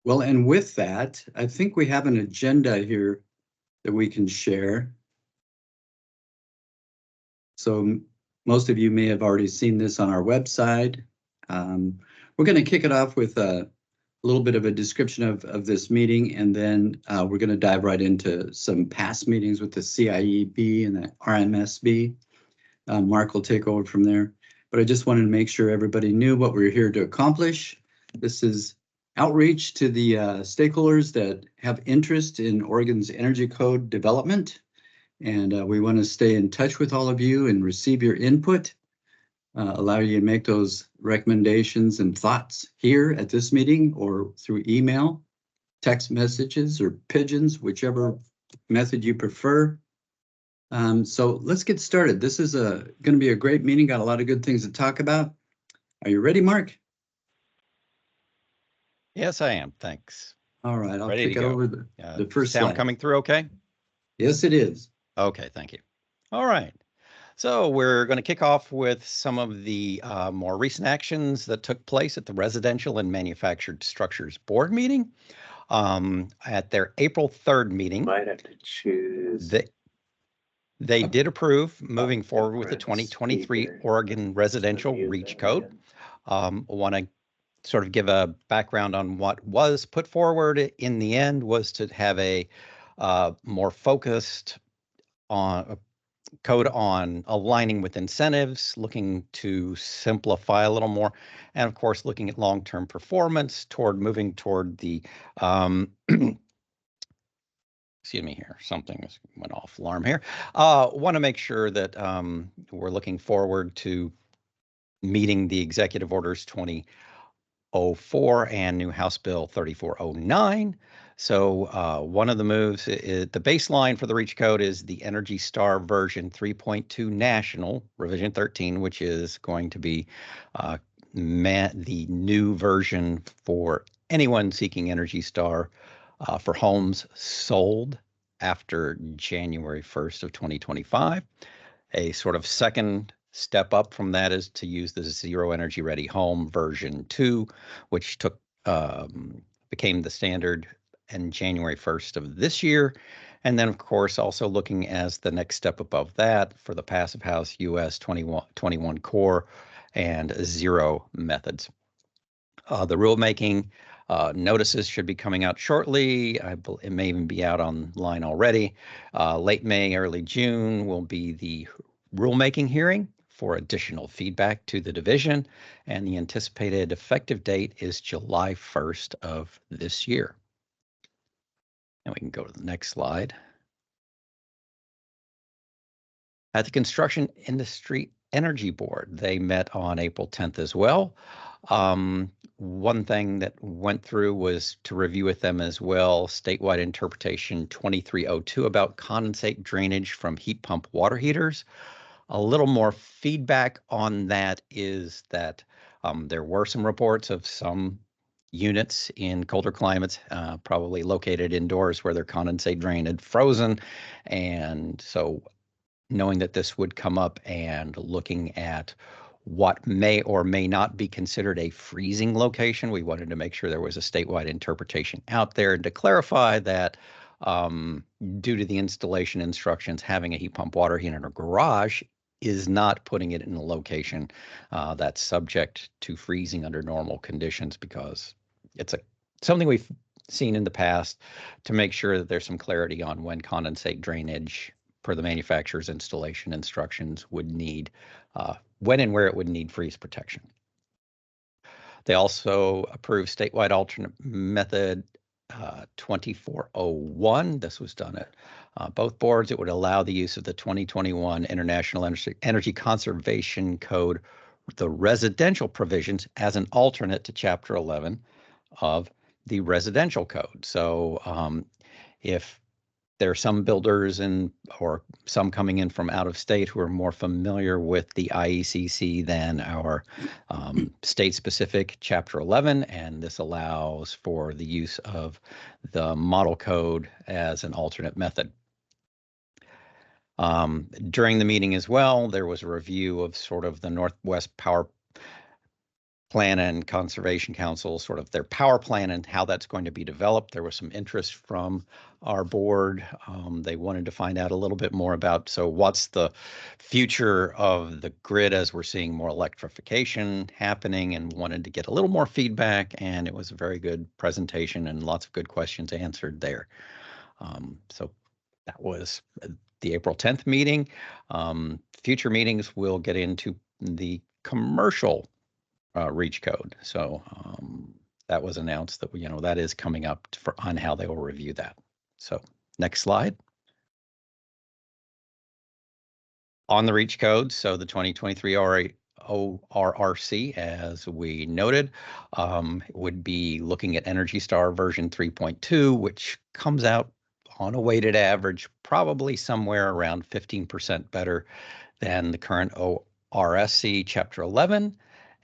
Well, and with that, I think we have an agenda here that we can share. So most of you may have already seen this on our website. We're going to kick it off with a little bit of a description of this meeting, and then we're going to dive right into some past meetings with the CIEB and the RMSB. Mark will take over from there. But I just wanted to make sure everybody knew what we're here to accomplish. This is outreach to the stakeholders that have interest in Oregon's energy code development. And we want to stay in touch with all of you and receive your input, allow you to make those recommendations and thoughts here at this meeting or through email, text messages, or pigeons, whichever method you prefer. So let's get started. This is going to be a great meeting. Got a lot of good things to talk about. Are you ready, Mark? Yes, I am. Thanks. All right, I'll kick it over the first sound slide. Coming through okay? Yes, it is. Okay, thank you. All right. So we're going to kick off with some of the more recent actions that took place at the Residential and Manufactured Structures Board meeting. At their April 3rd meeting, might have to choose. They did approve moving forward with the 2023 Oregon Residential Reach Code. Want to sort of give a background on what was put forward in the end was to have a more focused on code on aligning with incentives, looking to simplify a little more, and of course, looking at long-term performance toward moving toward the excuse me here, something went off alarm here. Want to make sure that we're looking forward to meeting the Executive Orders 2004 and new House Bill 3409. So one of the moves, the baseline for the REACH code is the Energy Star version 3.2 National, revision 13, which is going to be the new version for anyone seeking Energy Star for homes sold after January 1st of 2025. A sort of second step up from that is to use the Zero Energy Ready Home version 2, which became the standard in January 1st of this year. And then, of course, also looking as the next step above that for the Passive House US 21 Core and Zero methods. The rulemaking notices should be coming out shortly. It may even be out online already. Late May, early June will be the rulemaking hearing for additional feedback to the division, and the anticipated effective date is July 1st of this year. And we can go to the next slide. At the Construction Industry Energy Board, they met on April 10th as well. One thing that went through was to review with them as well, statewide interpretation 2302 about condensate drainage from heat pump water heaters. A little more feedback on that is that there were some reports of some units in colder climates, probably located indoors where their condensate drain had frozen. And so knowing that this would come up and looking at what may or may not be considered a freezing location, we wanted to make sure there was a statewide interpretation out there and to clarify that due to the installation instructions, having a heat pump water heater in a garage is not putting it in a location that's subject to freezing under normal conditions, because it's something we've seen in the past to make sure that there's some clarity on when condensate drainage per the manufacturer's installation instructions would need, when and where it would need freeze protection. They also approved statewide alternate method 2401. This was done at both boards. It would allow the use of the 2021 International Energy Conservation Code, the residential provisions, as an alternate to Chapter 11 of the residential code. So if there are some builders or some coming in from out of state who are more familiar with the IECC than our state-specific Chapter 11, and this allows for the use of the model code as an alternate method. During the meeting as well, there was a review of sort of the Northwest Power Plan and Conservation Council, sort of their power plan and how that's going to be developed. There was some interest from our board. They wanted to find out a little bit more about, so what's the future of the grid as we're seeing more electrification happening, and wanted to get a little more feedback. And it was a very good presentation and lots of good questions answered there. So that was the April 10th meeting. Future meetings will get into the commercial reach code. So that was announced that, that is coming up on how they will review that. So next slide. On the reach code, so the 2023 ORRC, as we noted, would be looking at Energy Star version 3.2, which comes out on a weighted average, probably somewhere around 15% better than the current ORSC Chapter 11,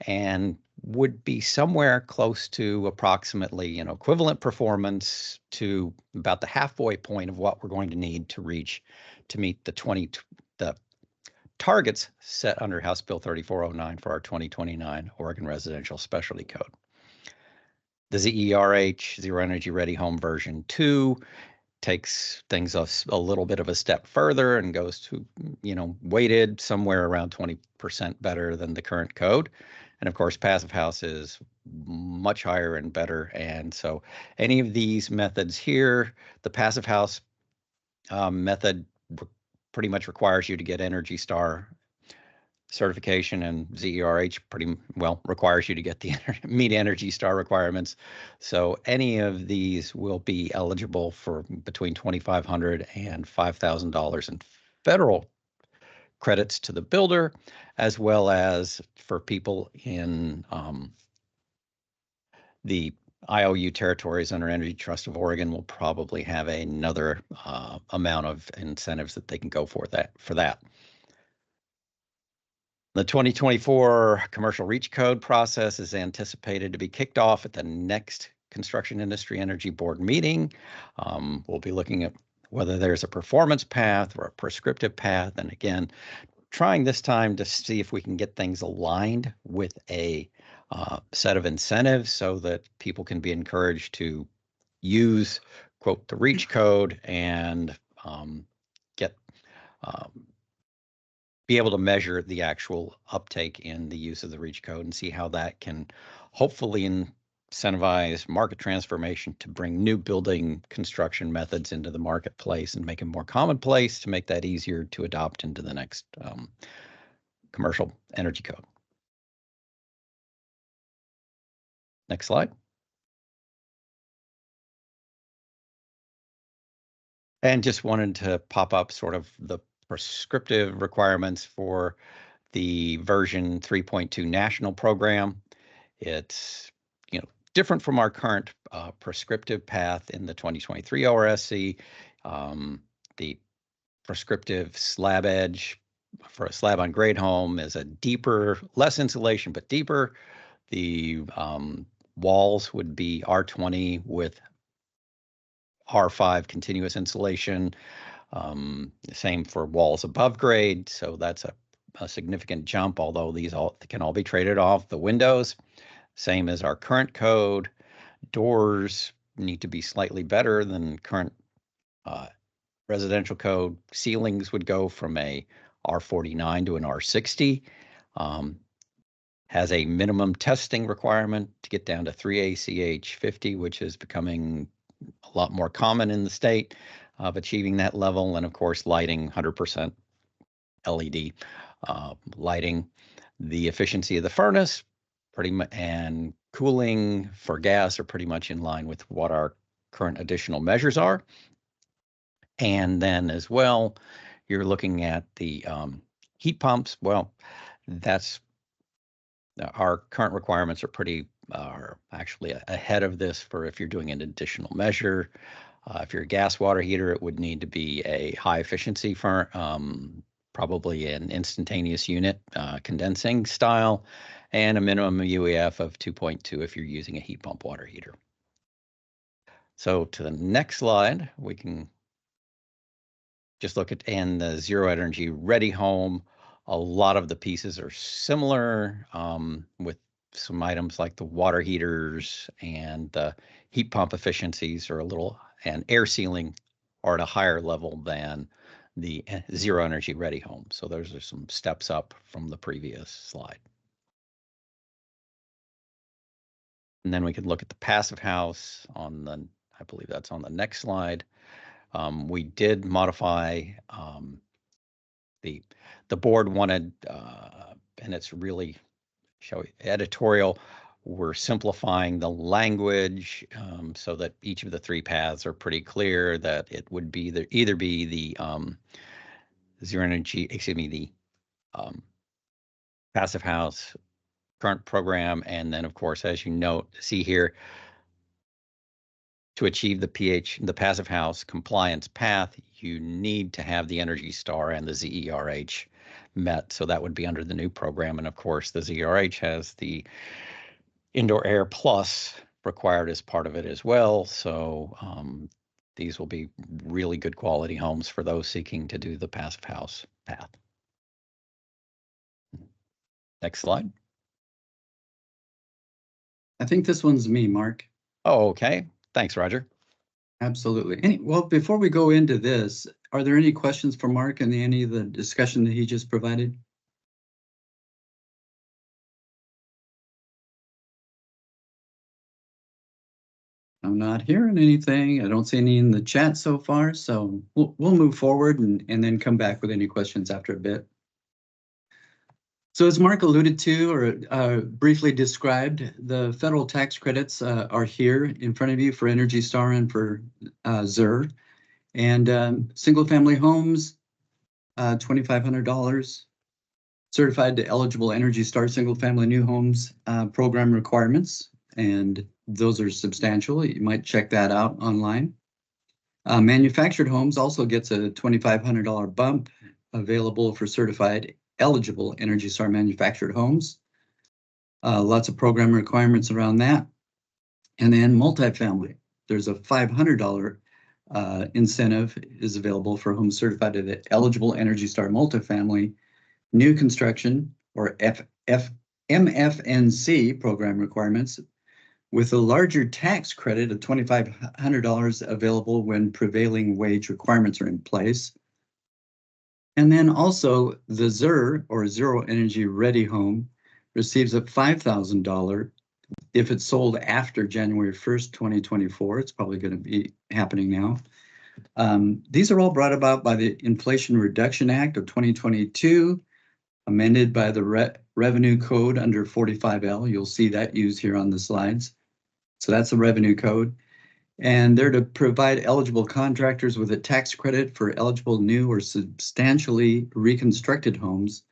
and would be somewhere close to approximately, equivalent performance to about the halfway point of what we're going to need to reach to meet the targets set under House Bill 3409 for our 2029 Oregon Residential Specialty Code. The ZERH, Zero Energy Ready Home version 2, takes things a little bit of a step further and goes to, weighted somewhere around 20% better than the current code. And of course, Passive House is much higher and better. And so any of these methods here, the Passive House method pretty much requires you to get Energy Star certification, and ZERH pretty well requires you to get the meet Energy Star requirements. So any of these will be eligible for between $2,500 and $5,000 in federal credits to the builder, as well as for people in the IOU territories under Energy Trust of Oregon will probably have another amount of incentives that they can go for that. The 2024 Commercial Reach Code process is anticipated to be kicked off at the next Construction Industry Energy Board meeting. We'll be looking at whether there's a performance path or a prescriptive path, and again, trying this time to see if we can get things aligned with a set of incentives so that people can be encouraged to use, quote, the reach code and be able to measure the actual uptake in the use of the reach code and see how that can hopefully incentivize market transformation to bring new building construction methods into the marketplace and make them more commonplace, to make that easier to adopt into the next commercial energy code. Next slide. And just wanted to pop up sort of the prescriptive requirements for the version 3.2 national program. It's different from our current prescriptive path in the 2023 ORSC. The prescriptive slab edge for a slab on grade home is a deeper, less insulation, but deeper. The walls would be R20 with R5 continuous insulation. Same for walls above grade. So that's a significant jump, although these can all be traded off. The windows, same as our current code. Doors need to be slightly better than current residential code. Ceilings would go from a R49 to an R60. Has a minimum testing requirement to get down to 3ACH 50, which is becoming a lot more common in the state of achieving that level. And of course, lighting, 100% LED lighting. The efficiency of the furnace and cooling for gas are pretty much in line with what our current additional measures are. And then as well, you're looking at the heat pumps. Well, that's our current requirements are actually ahead of this for if you're doing an additional measure. If you're a gas water heater, it would need to be a high efficiency for probably an instantaneous unit condensing style, and a minimum UEF of 2.2 if you're using a heat pump water heater. So to the next slide, we can just look at the Zero Energy Ready Home. A lot of the pieces are similar with some items like the water heaters and the heat pump efficiencies are a little, and air sealing are at a higher level than the zero energy ready home. So those are some steps up from the previous slide. And then we can look at the passive house on the, I believe that's on the next slide. We did modify the board wanted, and it's really, shall we, editorial. We're simplifying the language so that each of the three paths are pretty clear, that it would be either be the zero energy, excuse me, the passive house current program, and then of course, as you note, see here, to achieve the passive house compliance path, you need to have the Energy Star and the ZERH met. So that would be under the new program. And of course, the ZERH has the Indoor Air Plus required as part of it as well. So these will be really good quality homes for those seeking to do the passive house path. Next slide. I think this one's me, Mark. Oh, okay. Thanks, Roger. Absolutely. Well, before we go into this, are there any questions for Mark and any of the discussion that he just provided? I'm not hearing anything. I don't see any in the chat so far, so we'll move forward and then come back with any questions after a bit. So as Mark alluded to or briefly described, the federal tax credits are here in front of you for Energy Star and for ZER. And single-family homes, $2,500. Certified to eligible Energy Star single-family new homes program requirements, and those are substantial. You might check that out online. Manufactured homes also gets a $2,500 bump available for certified eligible Energy Star manufactured homes. Lots of program requirements around that. And then multifamily, there's a $500 incentive is available for homes certified to the eligible Energy Star multifamily new construction or MFNC program requirements, with a larger tax credit of $2,500 available when prevailing wage requirements are in place. And then also the ZER, or Zero Energy Ready Home, receives a $5,000 if it's sold after January 1st, 2024. It's probably going to be happening now. These are all brought about by the Inflation Reduction Act of 2022, amended by the revenue code under 45L. You'll see that used here on the slides. So that's the revenue code. And they're to provide eligible contractors with a tax credit for eligible new or substantially reconstructed homes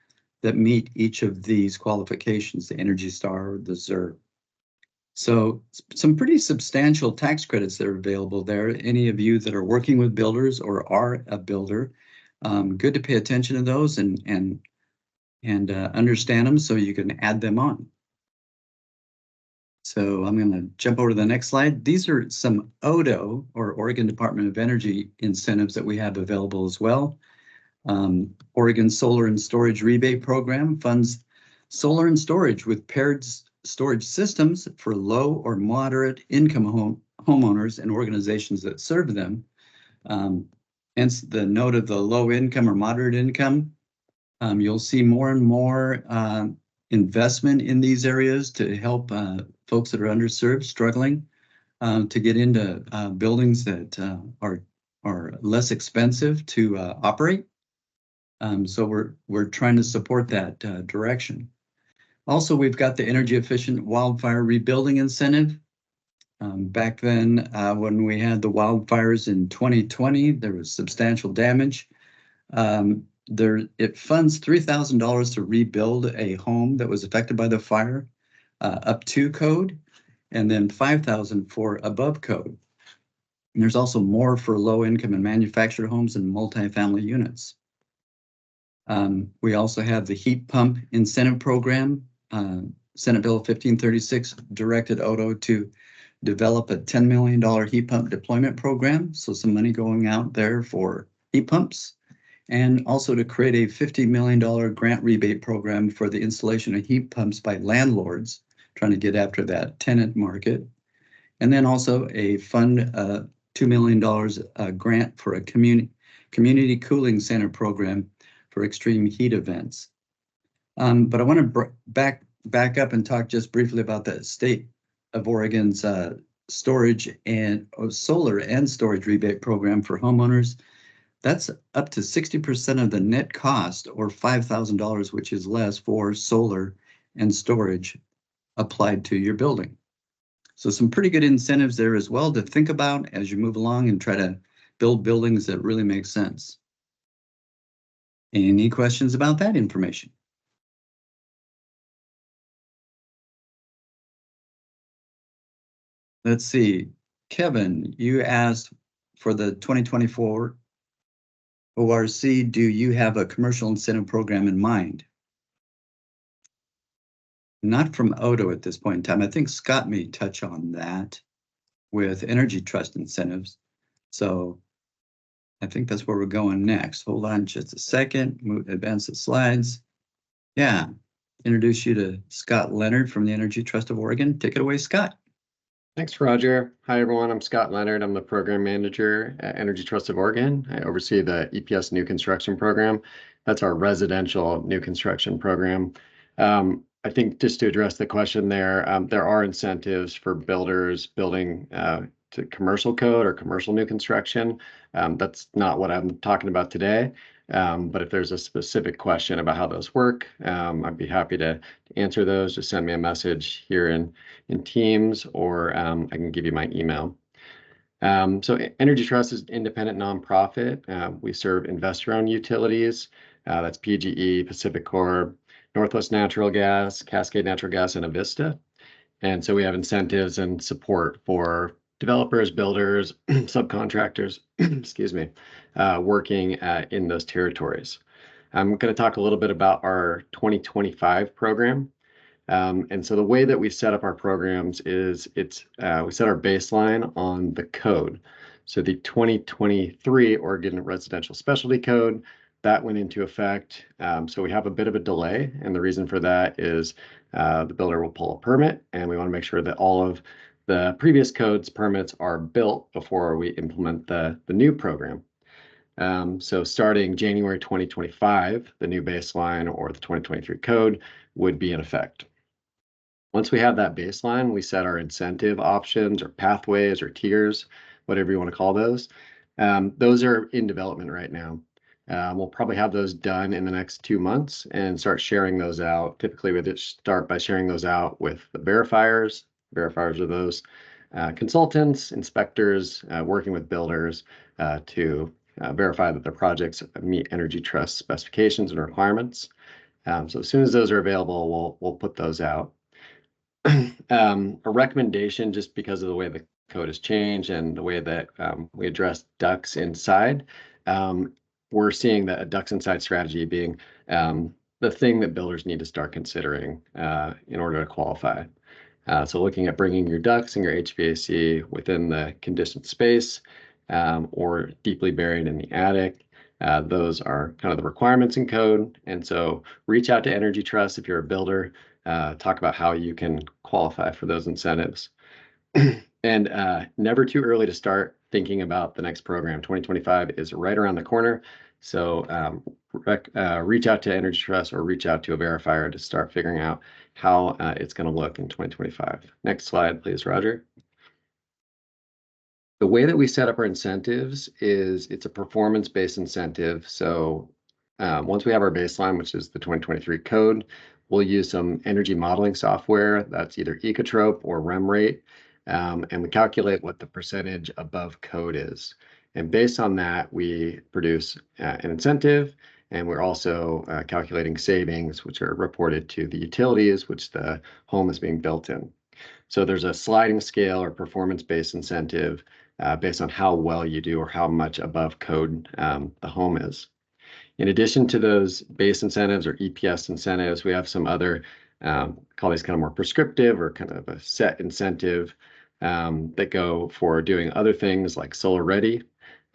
that meet each of these qualifications, the Energy Star or the ZER. So some pretty substantial tax credits that are available there. Any of you that are working with builders or are a builder, good to pay attention to those and understand them so you can add them on. So I'm going to jump over to the next slide. These are some ODO, or Oregon Department of Energy, incentives that we have available as well. Oregon Solar and Storage Rebate Program funds solar and storage with paired storage systems for low or moderate income homeowners and organizations that serve them. Hence the note of the low income or moderate income. You'll see more and more investment in these areas to help folks that are underserved, struggling to get into buildings that are less expensive to operate. So we're trying to support that direction. Also, we've got the energy efficient wildfire rebuilding incentive. Back then, when we had the wildfires in 2020, there was substantial damage. It funds $3,000 to rebuild a home that was affected by the fire up to code, and then $5,000 for above code. And there's also more for low income and manufactured homes and multifamily units. We also have the heat pump incentive program. Senate Bill 1536 directed ODO to develop a $10 million heat pump deployment program. So some money going out there for heat pumps, and also to create a $50 million grant rebate program for the installation of heat pumps by landlords trying to get after that tenant market. And then also a fund, $2 million grant for a community cooling center program for extreme heat events. But I want to back up and talk just briefly about the state of Oregon's storage and solar and storage rebate program for homeowners. That's up to 60% of the net cost, or $5,000, which is less, for solar and storage applied to your building. So some pretty good incentives there as well to think about as you move along and try to build buildings that really make sense. Any questions about that information? Let's see, Kevin, you asked for the 2024 ORC, do you have a commercial incentive program in mind? Not from Odo at this point in time. I think Scott may touch on that with Energy Trust incentives. So I think that's where we're going next. Hold on just a second, advance the slides. Yeah, introduce you to Scott Leonard from the Energy Trust of Oregon. Take it away, Scott. Thanks, Roger. Hi, everyone. I'm Scott Leonard. I'm the program manager at Energy Trust of Oregon. I oversee the EPS new construction program. That's our residential new construction program. I think just to address the question there are incentives for builders building to commercial code or commercial new construction. That's not what I'm talking about today. But if there's a specific question about how those work, I'd be happy to answer those. Just send me a message here in Teams, or I can give you my email. So Energy Trust is an independent nonprofit. We serve investor-owned utilities. That's PGE, Pacific Corp, Northwest Natural Gas, Cascade Natural Gas, and Avista. And so we have incentives and support for developers, builders, subcontractors, excuse me, working in those territories. I'm going to talk a little bit about our 2025 program. And so the way that we set up our programs is we set our baseline on the code. So the 2023 Oregon Residential Specialty Code, that went into effect. So we have a bit of a delay. And the reason for that is the builder will pull a permit, and we want to make sure that all of the previous codes permits are built before we implement the new program. So starting January 2025, the new baseline or the 2023 code would be in effect. Once we have that baseline, we set our incentive options or pathways or tiers, whatever you want to call those. Those are in development right now. We'll probably have those done in the next 2 months and start sharing those out. Typically, we just start by sharing those out with the verifiers. Verifiers are those consultants, inspectors, working with builders to verify that their projects meet Energy Trust specifications and requirements. So as soon as those are available, we'll put those out. A recommendation, just because of the way the code has changed and the way that we address ducts inside, we're seeing that a ducts inside strategy being the thing that builders need to start considering in order to qualify. So looking at bringing your ducts and your HVAC within the conditioned space or deeply buried in the attic. Those are kind of the requirements in code. And so reach out to Energy Trust if you're a builder. Talk about how you can qualify for those incentives. And never too early to start thinking about the next program. 2025 is right around the corner. So reach out to Energy Trust or reach out to a verifier to start figuring out how it's going to look in 2025. Next slide, please, Roger. The way that we set up our incentives is it's a performance-based incentive. So once we have our baseline, which is the 2023 code, we'll use some energy modeling software that's either Ecotrope or REM rate, and we calculate what the percentage above code is. And based on that, we produce an incentive, and we're also calculating savings, which are reported to the utilities, which the home is being built in. So there's a sliding scale or performance-based incentive based on how well you do or how much above code the home is. In addition to those base incentives or EPS incentives, we have some other, call these kind of more prescriptive or kind of a set incentive that go for doing other things like solar ready.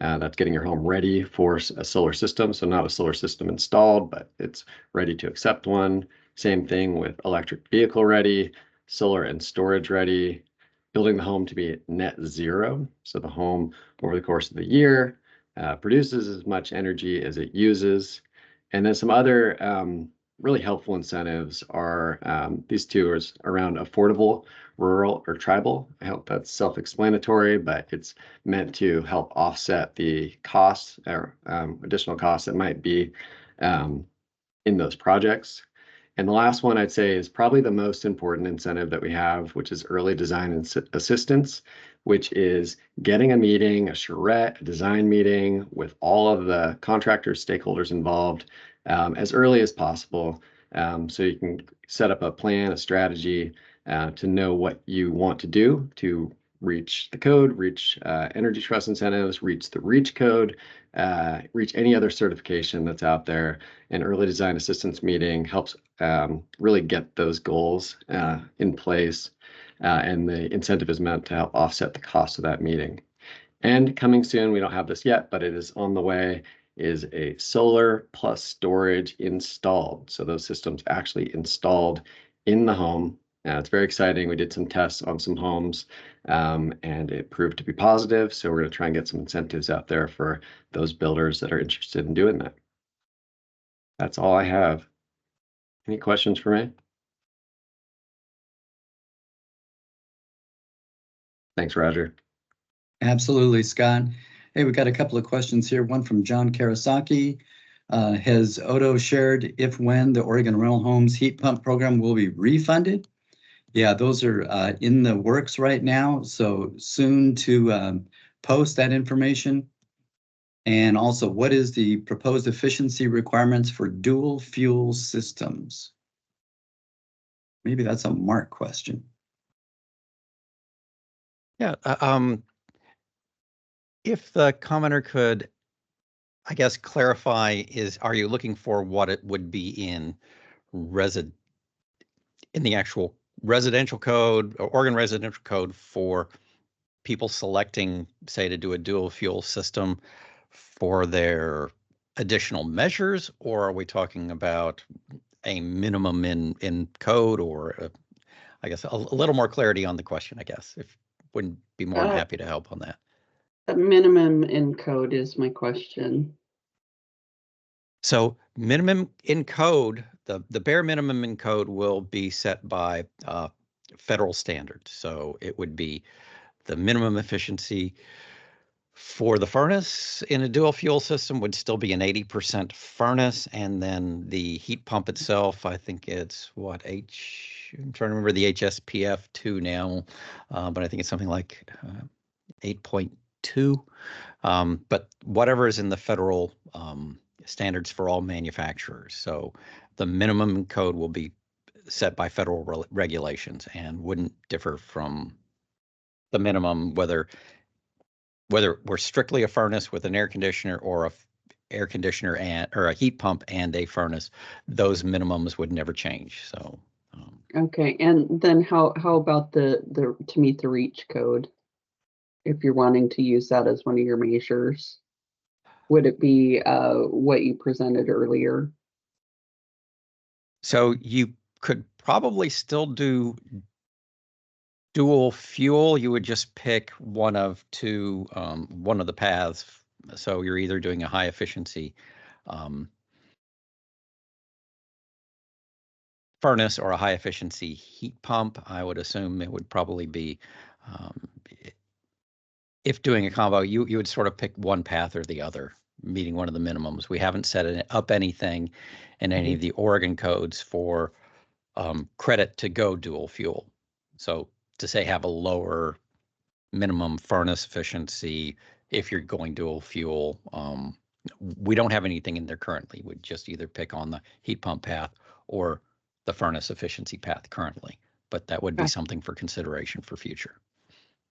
That's getting your home ready for a solar system. So not a solar system installed, but it's ready to accept one. Same thing with electric vehicle ready, solar and storage ready, building the home to be net zero. So the home over the course of the year produces as much energy as it uses. And then some other really helpful incentives are these two is around affordable, rural, or tribal. I hope that's self-explanatory, but it's meant to help offset the costs or additional costs that might be in those projects. And the last one I'd say is probably the most important incentive that we have, which is early design assistance, which is getting a meeting, a charrette, a design meeting with all of the contractors, stakeholders involved as early as possible. So you can set up a plan, a strategy to know what you want to do to reach the code, reach energy trust incentives, reach the REACH code, reach any other certification that's out there. An early design assistance meeting helps really get those goals in place. And the incentive is meant to help offset the cost of that meeting. And coming soon, we don't have this yet, but it is on the way, is a solar plus storage installed. So those systems actually installed in the home. It's very exciting. We did some tests on some homes and it proved to be positive. So we're going to try and get some incentives out there for those builders that are interested in doing that. That's all I have. Any questions for me? Thanks, Roger. Absolutely, Scott. Hey, we got a couple of questions here. One from John Karasaki. Has Odo shared if when the Oregon Rental Homes heat pump program will be refunded? Yeah, those are in the works right now. So soon to post that information. And also, what is the proposed efficiency requirements for dual fuel systems? Maybe that's a Mark question. Yeah, if the commenter could, I guess, clarify, are you looking for what it would be in the actual residential code, or Oregon residential code, for people selecting, say, to do a dual fuel system for their additional measures, or are we talking about a minimum in code, or I guess a little more clarity on the question, I guess, if wouldn't be more than happy to help on that. A minimum in code is my question. So minimum in code, the bare minimum in code will be set by federal standards. So it would be the minimum efficiency for the furnace in a dual fuel system would still be an 80% furnace. And then the heat pump itself, I think it's what, I'm trying to remember the HSPF 2 now, but I think it's something like 8.2. But whatever is in the federal standards for all manufacturers. So the minimum code will be set by federal regulations and wouldn't differ from the minimum, whether we're strictly a furnace with an air conditioner or a air conditioner or a heat pump and a furnace. Those minimums would never change. So okay, and then how about the to meet the REACH code? If you're wanting to use that as one of your measures, would it be what you presented earlier? So you could probably still do dual fuel. You would just pick one of the paths. So you're either doing a high efficiency furnace or a high efficiency heat pump. I would assume it would probably be, if doing a combo, you would sort of pick one path or the other, meeting one of the minimums. We haven't set up anything in any of the Oregon codes for credit to go dual fuel. So to say have a lower minimum furnace efficiency if you're going dual fuel, we don't have anything in there currently. We'd just either pick on the heat pump path or the furnace efficiency path currently, but that would be something for consideration for future.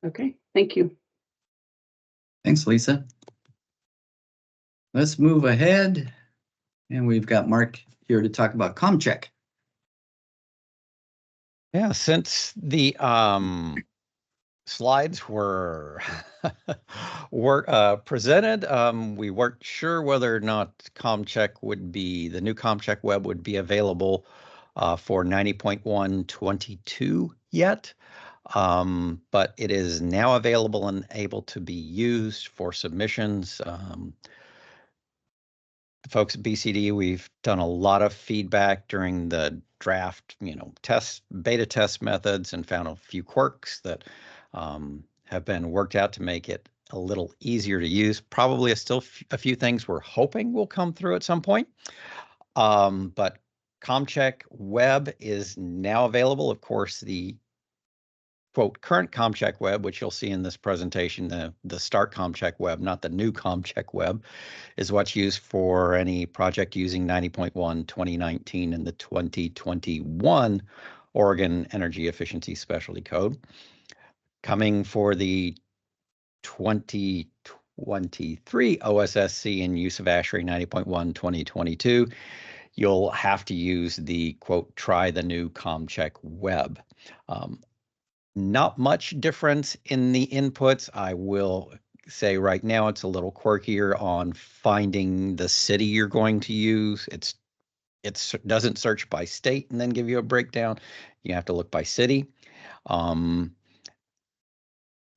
Okay, thank you. Thanks, Lisa. Let's move ahead. And we've got Mark here to talk about ComCheck. Yeah, since the slides were presented, we weren't sure whether or not the new ComCheck web would be available for 90.122 yet, but it is now available and able to be used for submissions. The folks at BCD, we've done a lot of feedback during the draft, beta test methods, and found a few quirks that have been worked out to make it a little easier to use. Probably still a few things we're hoping will come through at some point. But CommCheck Web is now available. Of course, the quote current CommCheck Web, which you'll see in this presentation, the start CommCheck Web, not the new CommCheck Web, is what's used for any project using 90.1 2019 and the 2021 Oregon Energy Efficiency Specialty Code. Coming for the 2023 OSSC and use of ASHRAE 90.1 2022, you'll have to use the quote try the new CommCheck Web. Not much difference in the inputs. I will say right now it's a little quirkier on finding the city you're going to use. It doesn't search by state and then give you a breakdown. You have to look by city.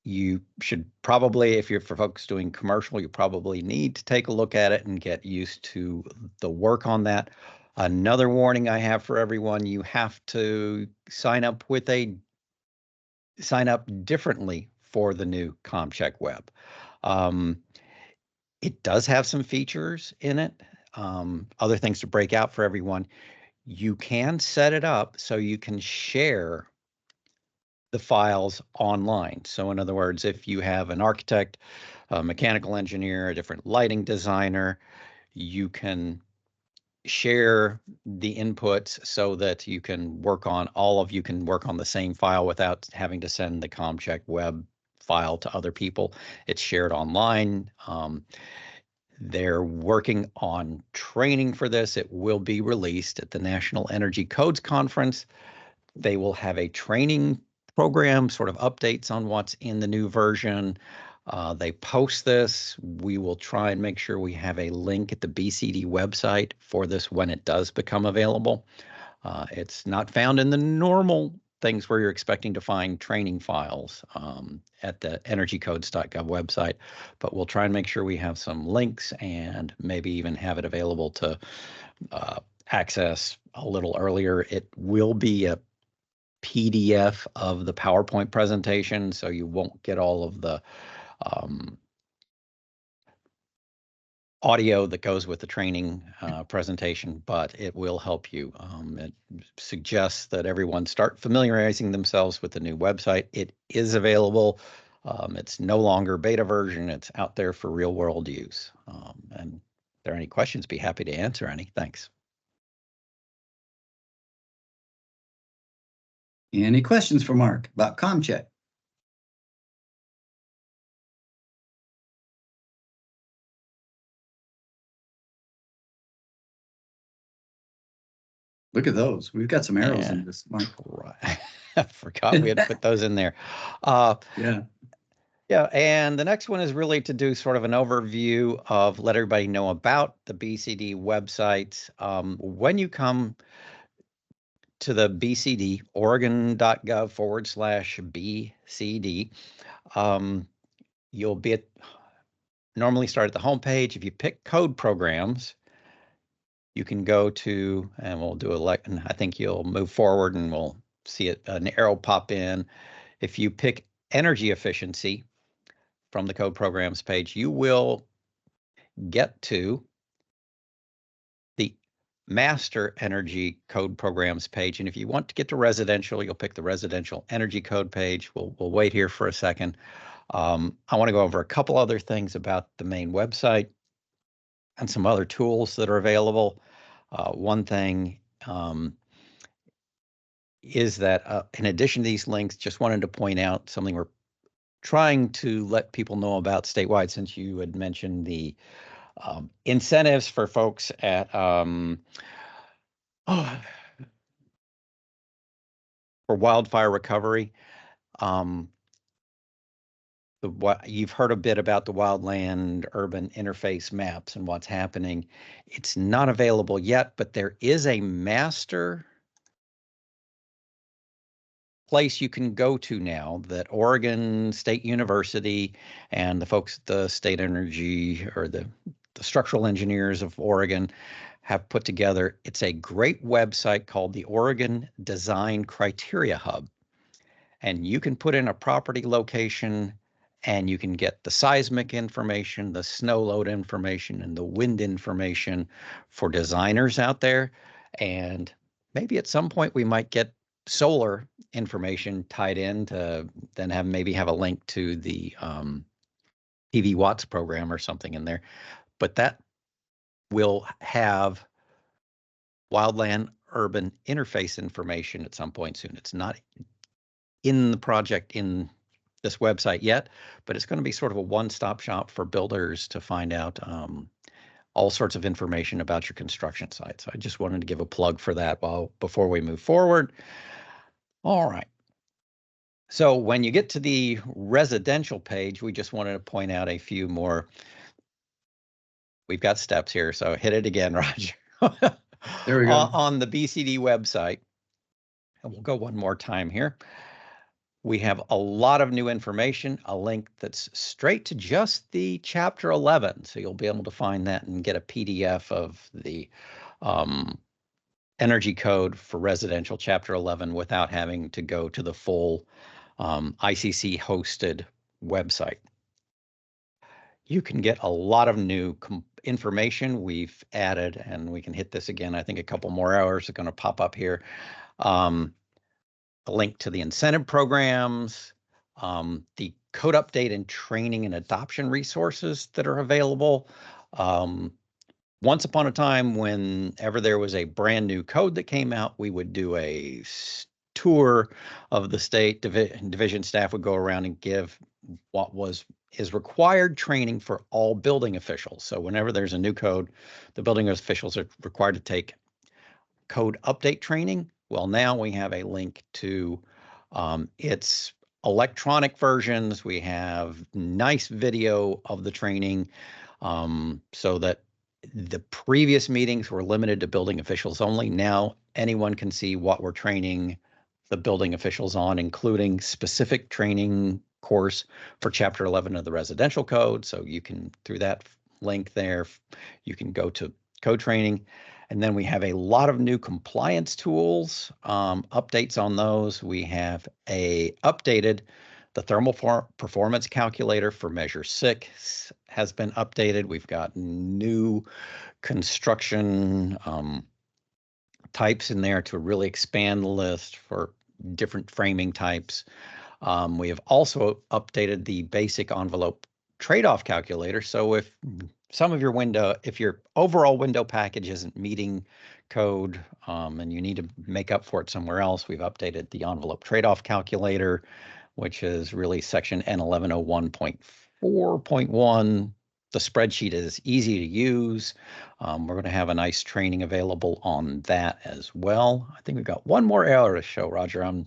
You should probably, if you're for folks doing commercial, you probably need to take a look at it and get used to the work on that. Another warning I have for everyone, you have to sign up differently for the new CommCheck Web. It does have some features in it, other things to break out for everyone. You can set it up so you can share the files online. So in other words, if you have an architect, a mechanical engineer, a different lighting designer, you can share the inputs so that you can work on the same file without having to send the CommCheck Web file to other people. It's shared online. They're working on training for this. It will be released at the National Energy Codes Conference. They will have a training program, sort of updates on what's in the new version. They post this. We will try and make sure we have a link at the BCD website for this when it does become available. It's not found in the normal things where you're expecting to find training files at the energycodes.gov website, but we'll try and make sure we have some links and maybe even have it available to access a little earlier. It will be a PDF of the PowerPoint presentation, so you won't get all of the audio that goes with the training presentation, but it will help you. It suggests that everyone start familiarizing themselves with the new website. It is available. It's no longer beta version. It's out there for real world use. And if there are any questions, be happy to answer any. Thanks. Any questions for Mark about CommCheck? Look at those. We've got some arrows in this, Mark. Right. I forgot we had to put those in there. Yeah. Yeah, and the next one is really to do sort of an overview of let everybody know about the BCD website. When you come to the BCD, oregon.gov/BCD, you'll be normally start at the home page. If you pick code programs, you can go to, and we'll do and I think you'll move forward and we'll see an arrow pop in. If you pick energy efficiency from the code programs page, you will get to the master energy code programs page. And if you want to get to residential, you'll pick the residential energy code page. We'll wait here for a second. I want to go over a couple other things about the main website and some other tools that are available. One thing is that in addition to these links, just wanted to point out something we're trying to let people know about statewide, since you had mentioned the incentives for folks at for wildfire recovery. What you've heard a bit about the wildland urban interface maps and what's happening. It's not available yet, but there is a master place you can go to now that Oregon State University and the folks at the State Energy or the structural engineers of Oregon have put together. It's a great website called the Oregon Design Criteria Hub. And you can put in a property location and you can get the seismic information, the snow load information, and the wind information for designers out there. And maybe at some point we might get solar information tied in to then maybe have a link to the PV Watts program or something in there. But that will have wildland urban interface information at some point soon. It's not in the project in this website yet, but it's going to be sort of a one-stop shop for builders to find out all sorts of information about your construction site. So I just wanted to give a plug for that before we move forward. All right. So when you get to the residential page, we just wanted to point out a few more. We've got steps here, so hit it again, Roger. There we go. On the BCD website, and we'll go one more time here. We have a lot of new information, a link that's straight to just the Chapter 11. So you'll be able to find that and get a PDF of the energy code for residential Chapter 11 without having to go to the full ICC hosted website. You can get a lot of new information we've added, and we can hit this again. I think a couple more hours are going to pop up here. A link to the incentive programs, the code update and training and adoption resources that are available. Once upon a time, whenever there was a brand new code that came out, we would do a tour of the state. Division staff would go around and give what is required training for all building officials. So whenever there's a new code, the building officials are required to take code update training. Well, now we have a link to its electronic versions. We have nice video of the training so that the previous meetings were limited to building officials only. Now anyone can see what we're training the building officials on, including specific training course for Chapter 11 of the residential code. So you can, through that link there, you can go to code training. And then we have a lot of new compliance tools, updates on those. We have updated the thermal performance calculator for Measure 6 has been updated. We've got new construction types in there to really expand the list for different framing types. We have also updated the basic envelope trade-off calculator. So if if your overall window package isn't meeting code and you need to make up for it somewhere else, we've updated the envelope trade-off calculator, which is really section N1101.4.1. The spreadsheet is easy to use. We're going to have a nice training available on that as well. I think we've got one more hour to show, Roger. I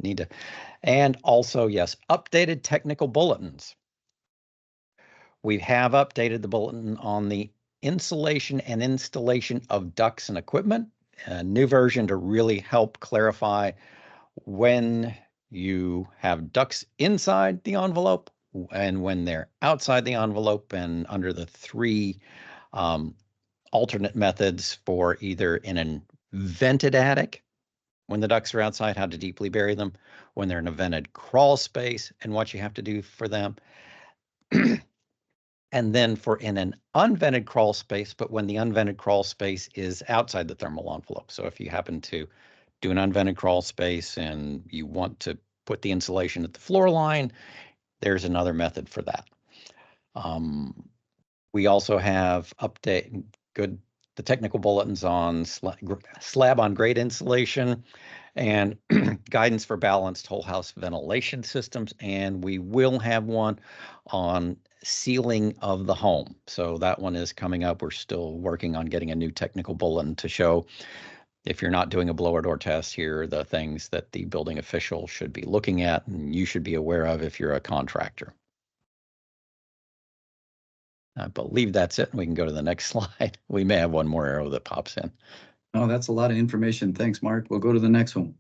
need to. And also, yes, updated technical bulletins. We have updated the bulletin on the insulation and installation of ducts and equipment, a new version to really help clarify when you have ducts inside the envelope and when they're outside the envelope, and under the three alternate methods for either in a vented attic, when the ducts are outside, how to deeply bury them, when they're in a vented crawl space and what you have to do for them. And then for in an unvented crawl space, but when the unvented crawl space is outside the thermal envelope. So if you happen to do an unvented crawl space and you want to put the insulation at the floor line, there's another method for that. We also have the technical bulletins on slab on grade insulation and guidance for balanced whole house ventilation systems. And we will have one on sealing of the home. So that one is coming up. We're still working on getting a new technical bulletin to show, if you're not doing a blower door test, here are the things that the building official should be looking at and you should be aware of if you're a contractor. I believe that's it. We can go to the next slide. We may have one more arrow that pops in. Oh, that's a lot of information. Thanks, Mark. We'll go to the next one.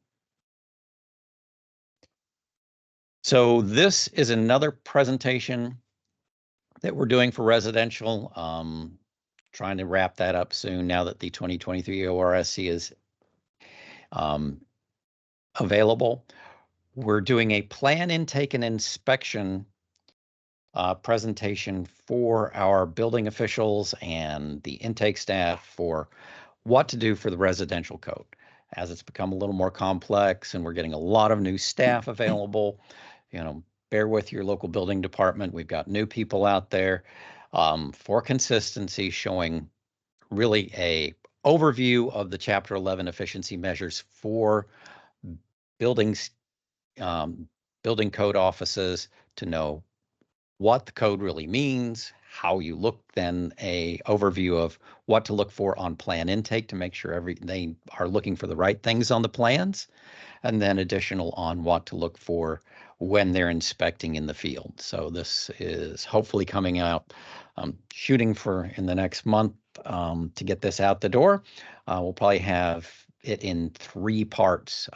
So this is another presentation that we're doing for residential. Trying to wrap that up soon now that the 2023 ORSC is available. We're doing a plan intake and inspection presentation for our building officials and the intake staff for what to do for the residential code. As it's become a little more complex and we're getting a lot of new staff available, bear with your local building department. We've got new people out there for consistency, showing really a overview of the Chapter 11 efficiency measures for buildings, building code offices, to know what the code really means, how you look, then a overview of what to look for on plan intake to make sure they are looking for the right things on the plans, and then additional on what to look for when they're inspecting in the field. So this is hopefully coming out, shooting for in the next month to get this out the door. We'll probably have it in 3 parts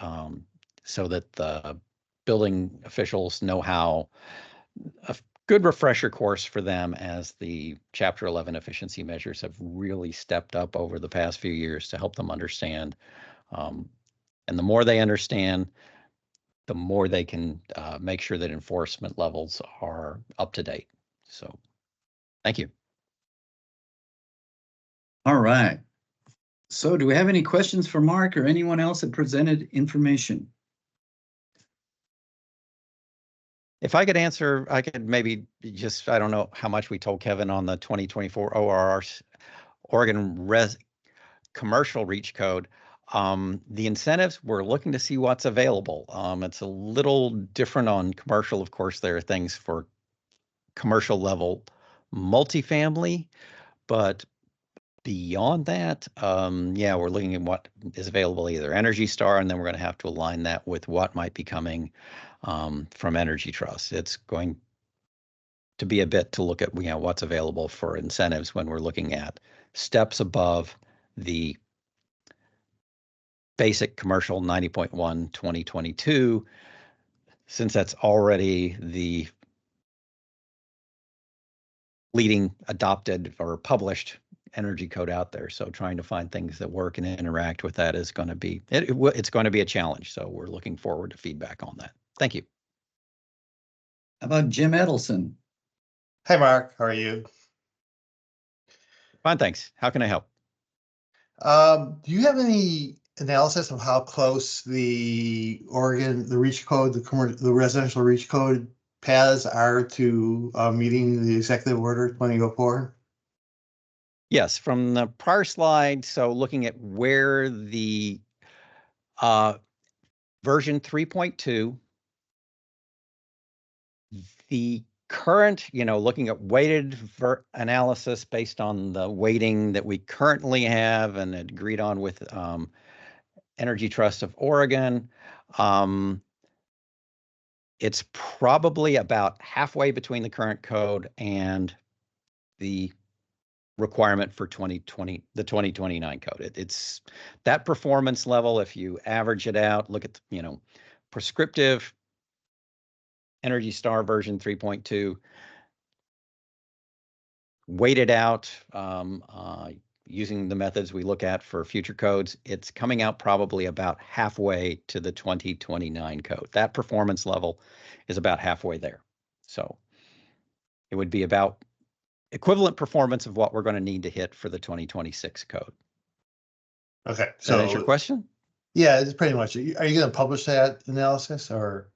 so that the building officials know how, a good refresher course for them, as the Chapter 11 efficiency measures have really stepped up over the past few years, to help them understand. And the more they understand, the more they can make sure that enforcement levels are up to date. So thank you. All right. So do we have any questions for Mark or anyone else that presented information? If I could answer, I could maybe just, I don't know how much we told Kevin on the 2024 ORR Oregon commercial reach code. The incentives, we're looking to see what's available. It's a little different on commercial. Of course, there are things for commercial level multifamily, but beyond that, yeah, we're looking at what is available, either Energy Star, and then we're going to have to align that with what might be coming from Energy Trust. It's going to be a bit to look at, what's available for incentives when we're looking at steps above the basic commercial 90.1 2022, since that's already the leading adopted or published energy code out there. So trying to find things that work and interact with that is going to be, it's going to be a challenge. So we're looking forward to feedback on that. Thank you. How about Jim Edelson? Hi, Mark. How are you? Fine, thanks. How can I help? Do you have any analysis of how close the reach code, the residential reach code paths are to meeting the executive order 2004? Yes, from the prior slide. So looking at where the version 3.2, the current, looking at weighted analysis based on the weighting that we currently have and agreed on with Energy Trust of Oregon, it's probably about halfway between the current code and the requirement for 2020, the 2029 code. It's that performance level. If you average it out, look at, prescriptive Energy Star version 3.2, weighted out using the methods we look at for future codes, it's coming out probably about halfway to the 2029 code. That performance level is about halfway there. So it would be about equivalent performance of what we're going to need to hit for the 2026 code. Okay. Does that answer your question? Yeah, it's pretty much. Are you going to publish that analysis or?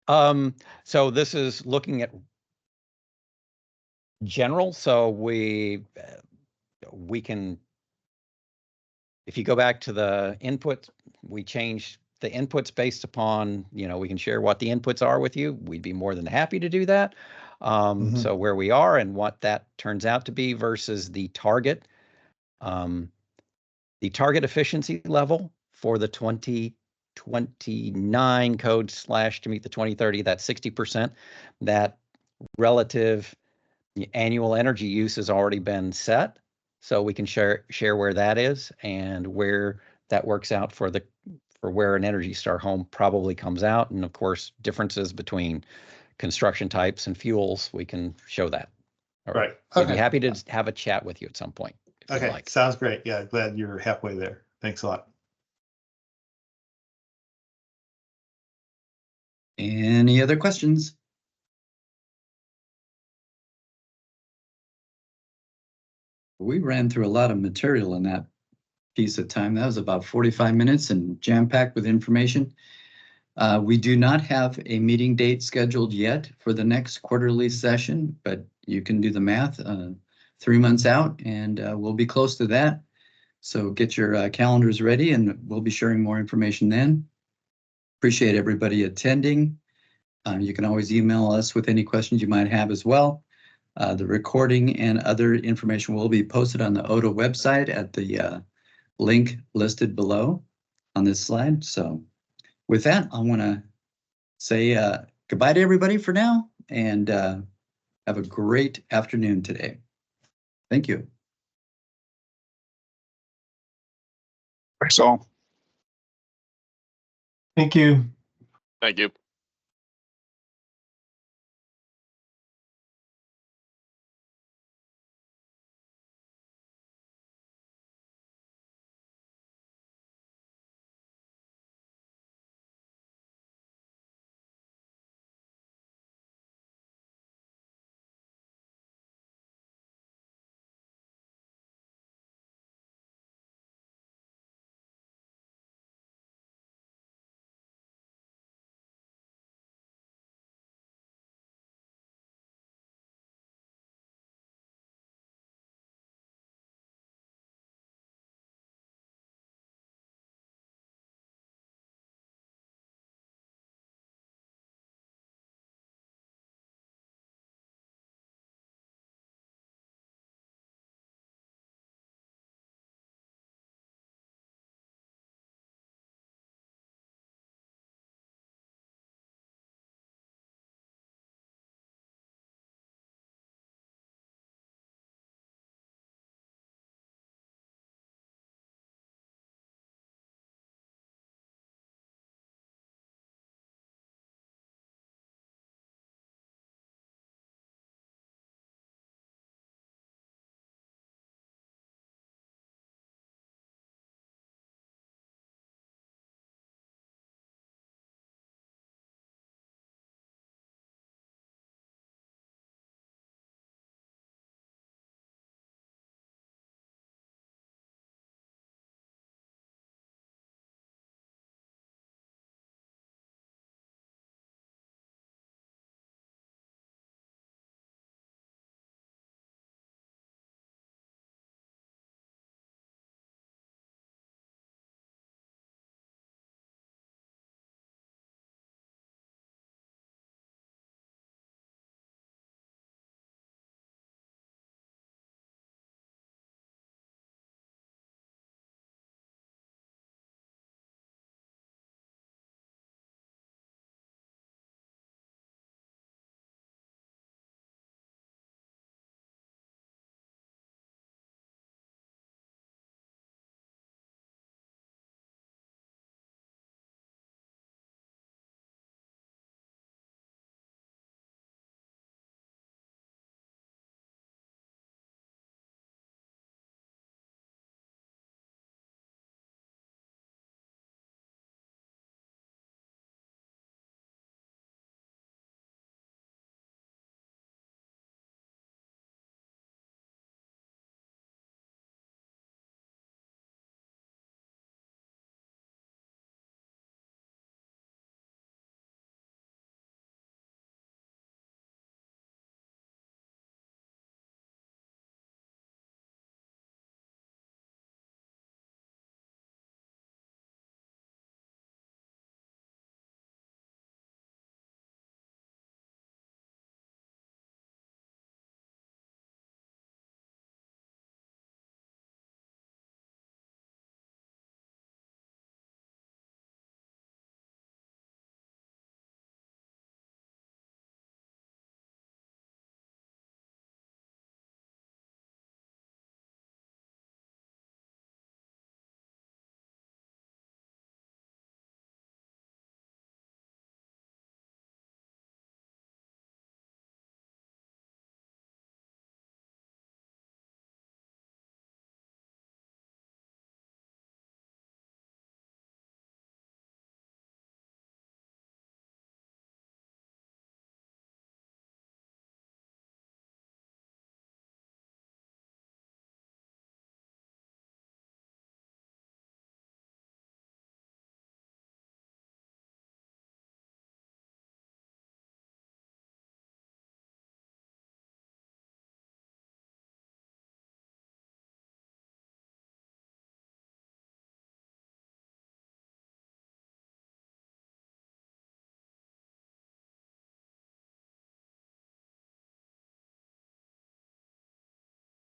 So this is looking at general. So we can, if you go back to the input, we changed the inputs based upon, we can share what the inputs are with you. We'd be more than happy to do that. So where we are and what that turns out to be versus the target efficiency level for the 2029 code / to meet the 2030, that's 60%. That relative annual energy use has already been set. So we can share where that is and where that works out for for where an Energy Star home probably comes out. And of course, differences between construction types and fuels, we can show that. Or Right. we'd be Okay. happy to have a chat with you at some point. If you'd Okay, like. sounds great. Yeah, glad you're halfway there. Thanks a lot. Any other questions? We ran through a lot of material in that piece of time. That was about 45 minutes and jam-packed with information. We do not have a meeting date scheduled yet for the next quarterly session, but you can do the math 3 months out, and we'll be close to that. So get your calendars ready, and we'll be sharing more information then. Appreciate everybody attending. You can always email us with any questions you might have as well. The recording and other information will be posted on the OTA website at the link listed below on this slide. So with that, I want to say goodbye to everybody for now, and have a great afternoon today. Thank you. Thanks all. Thank you. Thank you.